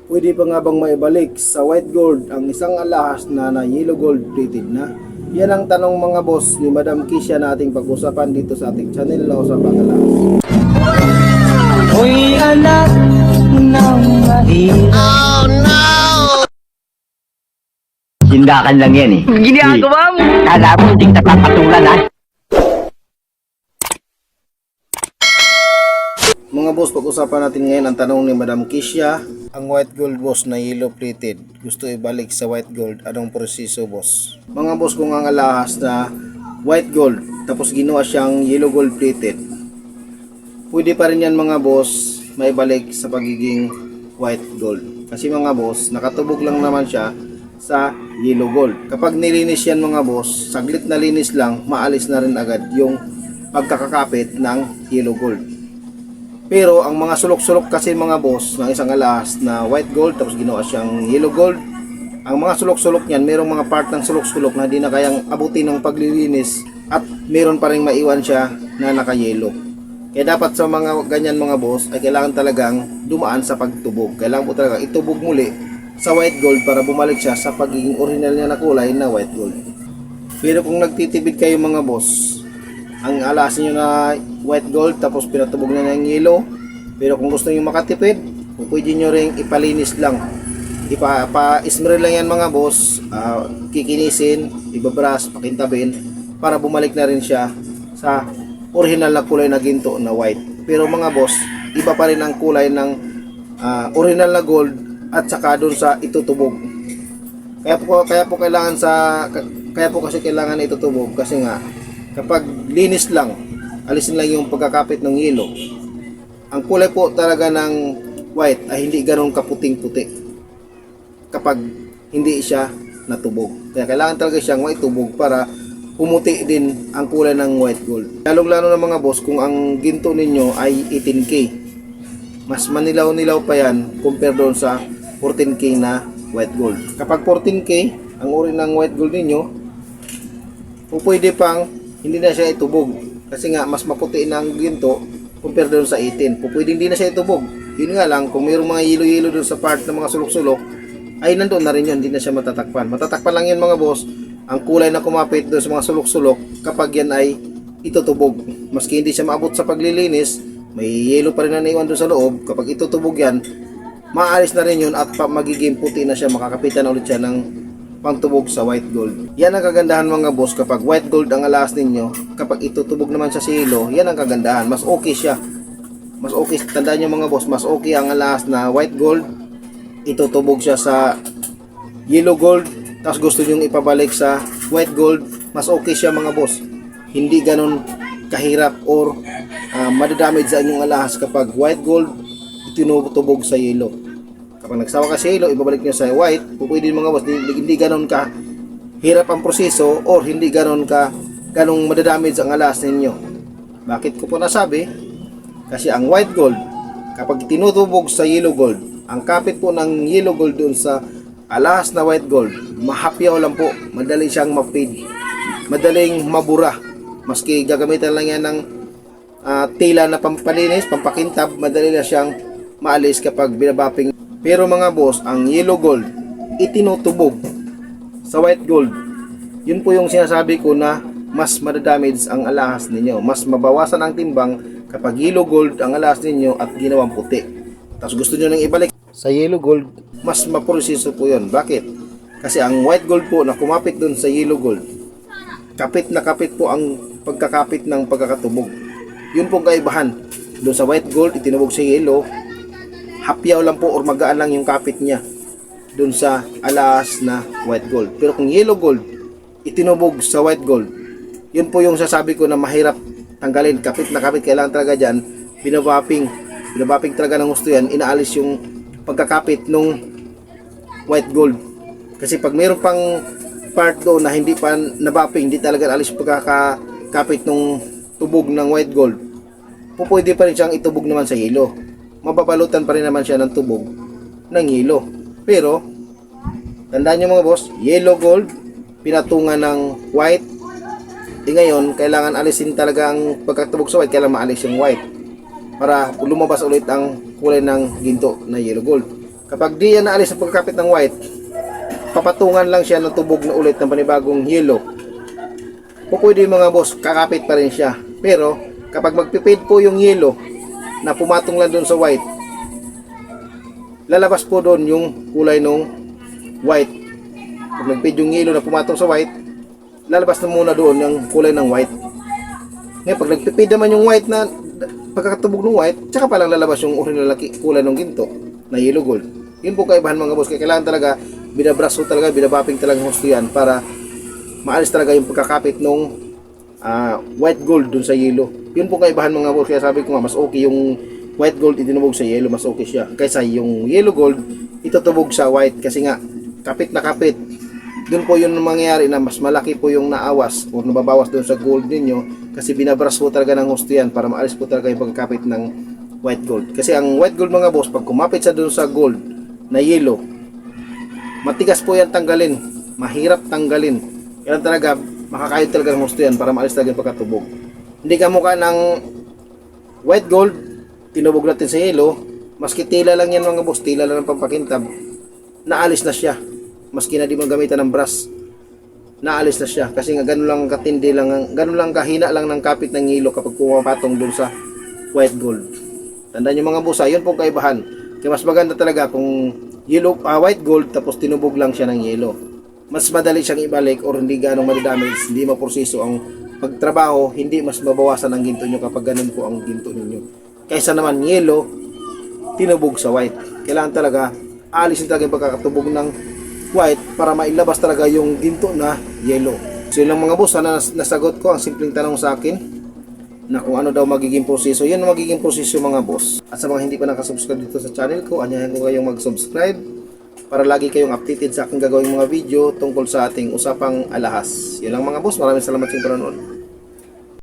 Pwede pa nga bang maibalik sa white gold ang isang alahas na yellow gold plated na? Yan ang tanong mga boss ni Madam Kisha na ating pag-usapan dito sa ating channel na Usapang Alahas. Hoy anak ng mahirap. Sindakan lang yan eh. Ginagawa mo. Kala mo hindi kita papatulan ha? Mga boss, pag-usapan natin ngayon ang tanong ni Madam Kisha. Ang white gold boss na yellow plated, gusto ibalik sa white gold, anong proseso boss? Mga boss, kung ang alahas na white gold tapos ginawa siyang yellow gold plated, pwede pa rin yan mga boss maibalik sa pagiging white gold. Kasi mga boss, nakatubog lang naman siya sa yellow gold. Kapag nilinis yan mga boss, saglit na linis lang, maalis na rin agad yung pagkakakapit ng yellow gold. Pero ang mga sulok-sulok kasi mga boss ng isang alahas na white gold tapos ginawa siyang yellow gold, ang mga sulok-sulok niyan, merong mga part ng sulok-sulok na hindi na kayang abutin ng paglilinis at meron pa rin maiwan siya na naka-yellow. Kaya dapat sa mga ganyan mga boss ay kailangan talagang dumaan sa pagtubog. Kailangan po talaga itubog muli sa white gold para bumalik siya sa pagiging original niya na kulay na white gold. Pero kung nagtitipid kayo mga boss, ang alahas niyo na white gold tapos pinatubog na ng yellow, pero kung gusto niyo makatipid, pwede niyo ring ipalinis lang. Pa-ismeral lang yan mga boss, kikinisin, ibabrush, pakintabin para bumalik na rin siya sa original na kulay na ginto na white. Pero mga boss, iba pa rin ang kulay ng original na gold at saka doon sa itutubog. Kaya po kasi kailangan itutubog kasi nga kapag linis lang, alisin lang yung pagkakapit ng yellow, ang kulay po talaga ng white ay hindi ganun kaputing-puti kapag hindi siya natubog. Kaya kailangan talaga siyang maitubog para pumuti din ang kulay ng white gold. Lalong-lalo na mga boss, kung ang ginto ninyo ay 18K, mas manilaw-nilaw pa yan compare doon sa 14K na white gold. Kapag 14K ang uri ng white gold ninyo, pwede pang hindi na siya itubog kasi nga mas maputi na ang ginto compare doon sa 18. Pwede hindi na siya itubog. Yun nga lang, kung mayroong mga yelo-yelo doon sa part ng mga sulok-sulok, ay nandoon na rin yun, hindi na siya matatakpan. Matatakpan lang yun mga boss, ang kulay na kumapit doon sa mga sulok-sulok kapag yan ay itutubog. Maski hindi siya maabot sa paglilinis, may yelo pa rin na naiwan doon sa loob. Kapag itutubog yan, maalis na rin yun at magiging puti na siya, makakapitan na ulit siya ng pangtubog sa white gold. Yan ang kagandahan mga boss kapag white gold ang alahas ninyo. Kapag itutubog naman siya sa yellow, yan ang kagandahan. Mas okay siya. Mas okay. Tandaan nyo mga boss, mas okay ang alahas na white gold. Itutubog siya sa yellow gold. Tapos gusto nyo ipabalik sa white gold. Mas okay siya mga boss. Hindi ganun kahirap or madadamage sa inyong alahas kapag white gold itinutubog sa yellow. Kapag nagsawa ka sa yellow, ibabalik nyo sa white, pwede mga boss, hindi ganon ka hirap ang proseso or hindi ganong madadamage ang alahas ninyo. Bakit ko po nasabi? Kasi ang white gold, kapag tinutubog sa yellow gold, ang kapit po ng yellow gold doon sa alahas na white gold, mahapyaw lang po, madali siyang mapid, madaling mabura. Maski gagamitan lang yan ng tila na pampalinis, pampakintab, madali na siyang maalis kapag binabaping. Pero mga boss, ang yellow gold itinutubog sa white gold. Yun po yung sinasabi ko na mas madadamage ang alahas ninyo. Mas mabawasan ang timbang kapag yellow gold ang alahas ninyo at ginawang puti. Tapos gusto nyo nang ibalik sa yellow gold, mas maproseso po yun. Bakit? Kasi ang white gold po na kumapit dun sa yellow gold, kapit na kapit po ang pagkakapit ng pagkakatubog. Yun po kaibahan. Doon sa white gold, itinubog sa yellow, hapyaw lang po or magaan lang yung kapit niya dun sa alahas na white gold. Pero kung yellow gold itinubog sa white gold, yun po yung sasabi ko na mahirap tanggalin. Kapit na kapit, kailangan talaga dyan binabaping talaga ng gusto yan, inaalis yung pagkakapit nung white gold. Kasi pag mayroon pang part doon na hindi pa nabaping, hindi talaga alis yung pagkakapit nung tubog ng white gold, pwede pa rin siyang itubog naman sa yellow. Mababalutan pa rin naman siya ng tubog ng yellow. Pero tandaan nyo mga boss, yellow gold pinatungan ng white. Ngayon kailangan alisin talaga ang pagkatubog sa white, kailangan maalis yung white para lumabas ulit ang kulay ng ginto na yellow gold. Kapag di yan naalis ang pagkakapit ng white, papatungan lang siya ng tubog na ulit ng panibagong yellow. O pwede mga boss, kakapit pa rin siya. Pero kapag magpipid po yung yellow na pumatong lang doon sa white, lalabas po doon yung kulay ng white. Pag nagpid yung yellow na pumatong sa white, lalabas na muna doon yung kulay ng white. Ngayon pag nagpipid naman yung white na pagkakatubog ng white, tsaka palang lalabas yung original na kulay ng ginto na yellow gold. Yun po kaibahan mga boss. Kaya kailangan talaga binabraso talaga, binabapping talaga gusto yan para maalis talaga yung pagkakapit ng white gold dun sa yellow. Yun po kaibahan mga boss. Kaya sabi ko nga, mas okay yung white gold itinubog sa yellow, mas okay siya. Kaysa yung yellow gold itutubog sa white kasi nga kapit na kapit. Dun po yung mangyayari na mas malaki po yung naawas o nababawas dun sa gold ninyo kasi binabras po talaga ng gusto yan para maalis po talaga yung pagkakapit ng white gold. Kasi ang white gold mga boss, pag kumapit sa dun sa gold na yellow, matigas po yan tanggalin, mahirap tanggalin. Kaya talaga makakayod talaga ng gusto yan para maalis talaga yung pagkatubog. Hindi ka mukha ng white gold tinubog natin sa yellow, maski tila lang yan mga boss, tila lang ng pampakintab, naalis na siya. Maski na di mo gamitan ng brush, naalis na siya kasi nga ganun lang katindi lang, ganun lang kahina lang ng kapit ng yellow kapag pumapatong dun sa white gold. Tandaan nyo mga boss, yun pong kaibahan. Kaya mas maganda talaga kung white gold tapos tinubog lang siya ng yellow. Mas madali siyang ibalik or hindi ganong madadamage, hindi maproseso ang pagtrabaho, hindi mas mabawasan ang ginto nyo kapag ganun po ang ginto ninyo. Kaysa naman yellow, tinubog sa white. Kailangan talaga alisin talaga yung pagkakatubog ng white para mailabas talaga yung ginto na yellow. So yun lang mga boss, sana nasagot ko ang simpleng tanong sa akin na kung ano daw magiging proseso. Yan ang magiging proseso mga boss. At sa mga hindi pa nakasubscribe dito sa channel ko, anyahan ko kayong mag-subscribe para lagi kayong updated sa aking gagawing mga video tungkol sa ating usapang alahas. Yun lang mga boss, maraming salamat sa panonood.